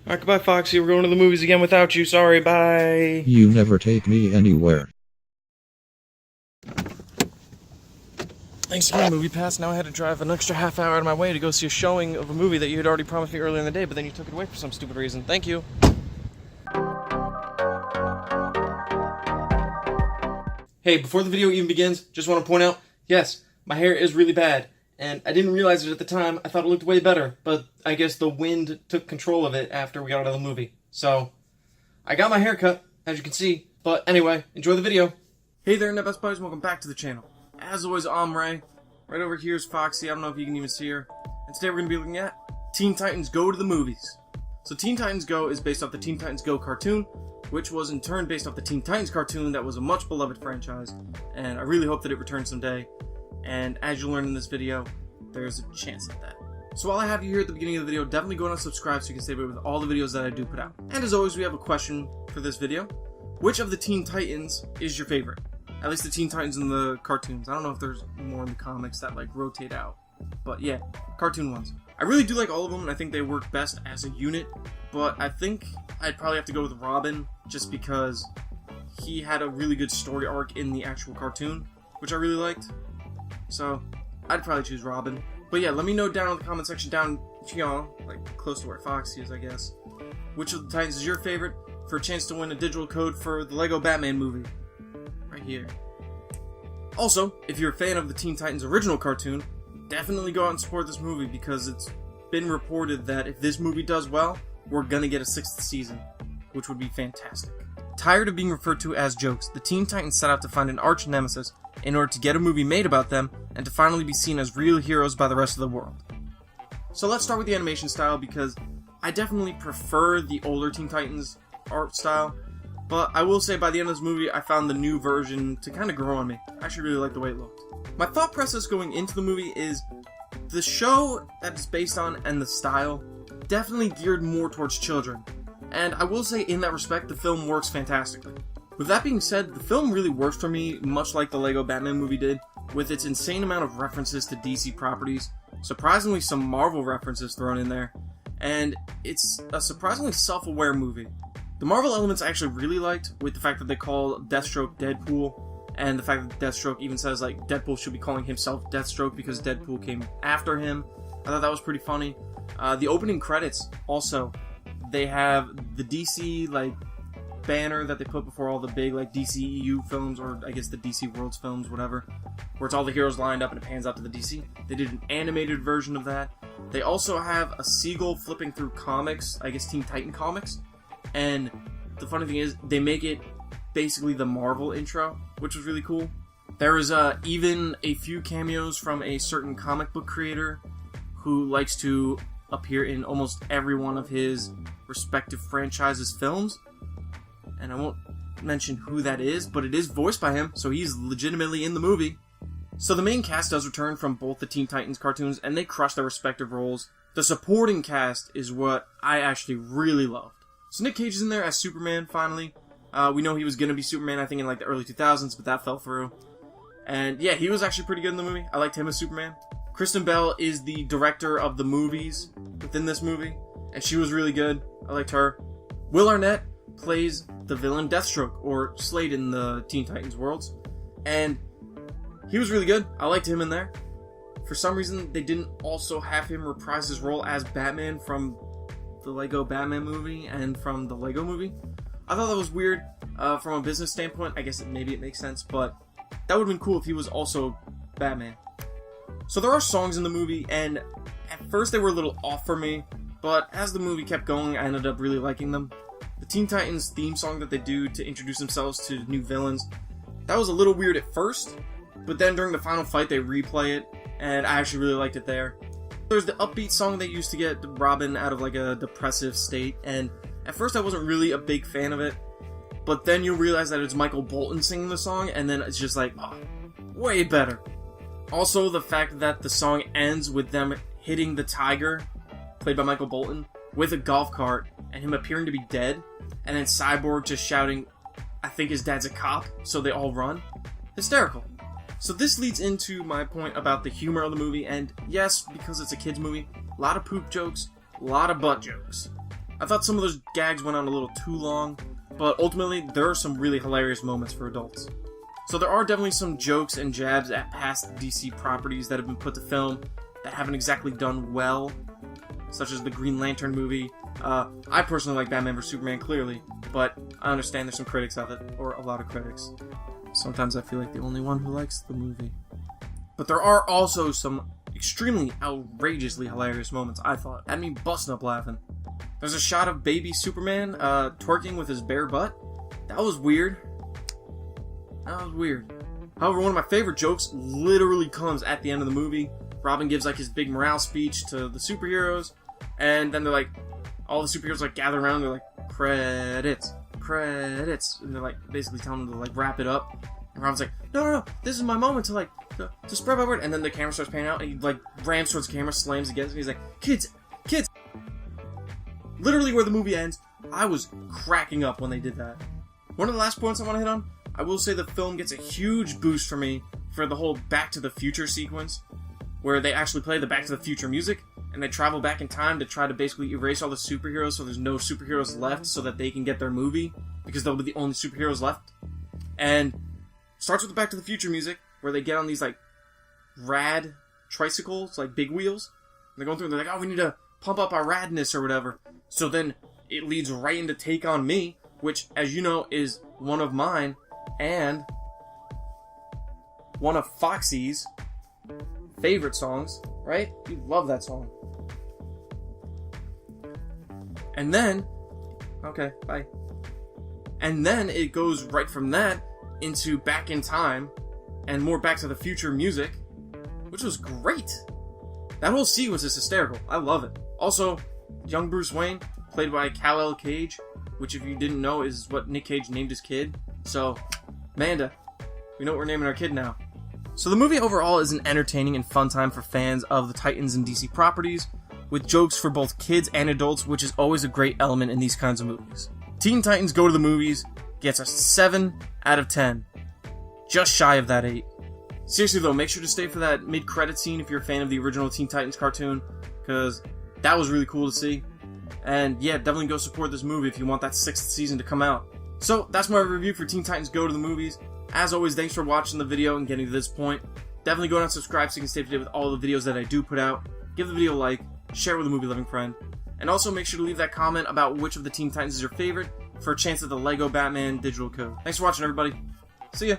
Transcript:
Alright, goodbye, Foxy. We're going to the movies again without you. Sorry, bye. You never take me anywhere. Thanks again, Movie Pass. Now I had to drive an extra half hour out of my way to go see a showing of a movie that you had already promised me earlier in the day, but then you took it away for some stupid reason. Thank you. Hey, before the video even begins, just want to point out, yes, my hair is really bad, and I didn't realize it at the time. I thought it looked way better, but I guess the wind took control of it after we got out of the movie. So, I got my hair cut, as you can see, but anyway, enjoy the video. Hey there, Internet Best Buddies, welcome back to the channel. As always, I'm Ray. Right over here is Foxy. I don't know if you can even see her. And today we're going to be looking at Teen Titans Go to the Movies. So Teen Titans Go is based off the Teen Titans Go cartoon, which was in turn based off the Teen Titans cartoon that was a much beloved franchise. And I really hope that it returns someday. And as you'll learn in this video, there's a chance at that. So while I have you here at the beginning of the video, definitely go and subscribe so you can stay away with all the videos that I do put out. And as always, we have a question for this video. Which of the Teen Titans is your favorite? At least the Teen Titans in the cartoons. I don't know if there's more in the comics that like rotate out. But yeah, cartoon ones. I really do like all of them, and I think they work best as a unit. But I think I'd probably have to go with Robin, just because he had a really good story arc in the actual cartoon, which I really liked. So I'd probably choose Robin. But yeah, let me know down in the comment section down, like close to where Foxy is, I guess. Which of the Titans is your favorite? For a chance to win a digital code for the Lego Batman movie. Right here. Also, if you're a fan of the Teen Titans original cartoon, definitely go out and support this movie, because it's been reported that if this movie does well, we're gonna get a 6th season, which would be fantastic. Tired of being referred to as jokes, the Teen Titans set out to find an arch nemesis in order to get a movie made about them and to finally be seen as real heroes by the rest of the world. So let's start with the animation style, because I definitely prefer the older Teen Titans art style. But I will say by the end of this movie, I found the new version to kind of grow on me. I actually really like the way it looked. My thought process going into the movie is the show that it's based on and the style definitely geared more towards children. And I will say in that respect, the film works fantastically. With that being said, the film really works for me much like the Lego Batman movie did, with its insane amount of references to DC properties, surprisingly some Marvel references thrown in there, and it's a surprisingly self-aware movie. The Marvel elements I actually really liked, with the fact that they call Deathstroke Deadpool, and the fact that Deathstroke even says like Deadpool should be calling himself Deathstroke because Deadpool came after him. I thought that was pretty funny. The opening credits also, they have the DC like banner that they put before all the big like DCEU films, or I guess the DC Worlds films, whatever, where it's all the heroes lined up and it pans out to the DC. They did an animated version of that. They also have a seagull flipping through comics, I guess Teen Titan comics. And the funny thing is, they make it basically the Marvel intro, which was really cool. There is even a few cameos from a certain comic book creator who likes to appear in almost every one of his respective franchises' films. And I won't mention who that is, but it is voiced by him, so he's legitimately in the movie. So the main cast does return from both the Teen Titans cartoons, and they crush their respective roles. The supporting cast is what I actually really loved. So Nick Cage is in there as Superman, finally. We know he was going to be Superman, I think, in like the early 2000s, but that fell through. And yeah, he was actually pretty good in the movie. I liked him as Superman. Kristen Bell is the director of the movies within this movie, and she was really good. I liked her. Will Arnett plays the villain Deathstroke, or Slade in the Teen Titans worlds, and he was really good. I liked him in there. For some reason, they didn't also have him reprise his role as Batman from the Lego Batman movie and from the Lego movie. I thought that was weird from a business standpoint. I guess maybe it makes sense, but that would have been cool if he was also Batman. So there are songs in the movie, and at first they were a little off for me, but as the movie kept going, I ended up really liking them. The Teen Titans theme song that they do to introduce themselves to new villains, that was a little weird at first, but then during the final fight they replay it, and I actually really liked it there. There's the upbeat song they used to get Robin out of like a depressive state, and at first I wasn't really a big fan of it, but then you realize that it's Michael Bolton singing the song, and then it's just like, oh, way better. Also, the fact that the song ends with them hitting the tiger, played by Michael Bolton, with a golf cart, and him appearing to be dead, and then Cyborg just shouting, I think his dad's a cop, so they all run. Hysterical. So this leads into my point about the humor of the movie, and yes, because it's a kids movie, a lot of poop jokes, a lot of butt jokes. I thought some of those gags went on a little too long, but ultimately there are some really hilarious moments for adults. So there are definitely some jokes and jabs at past DC properties that have been put to film that haven't exactly done well, such as the Green Lantern movie. I personally like Batman vs Superman, clearly, but I understand there's some critics of it, or a lot of critics. Sometimes I feel like the only one who likes the movie. But there are also some extremely outrageously hilarious moments, I thought. Had me busting up laughing. There's a shot of baby Superman twerking with his bare butt. That was weird. However, one of my favorite jokes literally comes at the end of the movie. Robin gives like his big morale speech to the superheroes, and then they're like, all the superheroes like gather around, they're like, credits, and they're like basically telling them to like wrap it up. And Robin's like, no, this is my moment to like, to spread my word. And then the camera starts panning out, and he like rams towards the camera, slams against it, and he's like, kids. Literally where the movie ends, I was cracking up when they did that. One of the last points I want to hit on, I will say the film gets a huge boost for me for the whole Back to the Future sequence, where they actually play the Back to the Future music, and they travel back in time to try to basically erase all the superheroes so there's no superheroes left so that they can get their movie, because they'll be the only superheroes left. And starts with the Back to the Future music, where they get on these like rad tricycles, like big wheels, and they're going through and they're like, oh, we need to pump up our radness or whatever. So then it leads right into Take On Me, which, as you know, is one of mine and one of Foxy's favorite songs, right? You love that song. And then, okay, bye. And then it goes right from that into Back in Time and more Back to the Future music, which was great. That whole sequence is hysterical. I love it. Also, young Bruce Wayne, played by Kal-El Cage, which if you didn't know is what Nick Cage named his kid. So, Amanda, we know what we're naming our kid now. So the movie overall is an entertaining and fun time for fans of the Titans and DC properties, with jokes for both kids and adults, which is always a great element in these kinds of movies. Teen Titans Go to the Movies gets a 7 out of 10. Just shy of that 8. Seriously though, make sure to stay for that mid-credit scene if you're a fan of the original Teen Titans cartoon, because that was really cool to see. And yeah, definitely go support this movie if you want that 6th season to come out. So that's my review for Teen Titans Go to the Movies. As always, thanks for watching the video and getting to this point. Definitely go down and subscribe so you can stay up to date with all the videos that I do put out. Give the video a like, share with a movie-loving friend, and also make sure to leave that comment about which of the Teen Titans is your favorite for a chance at the LEGO Batman digital code. Thanks for watching, everybody. See ya!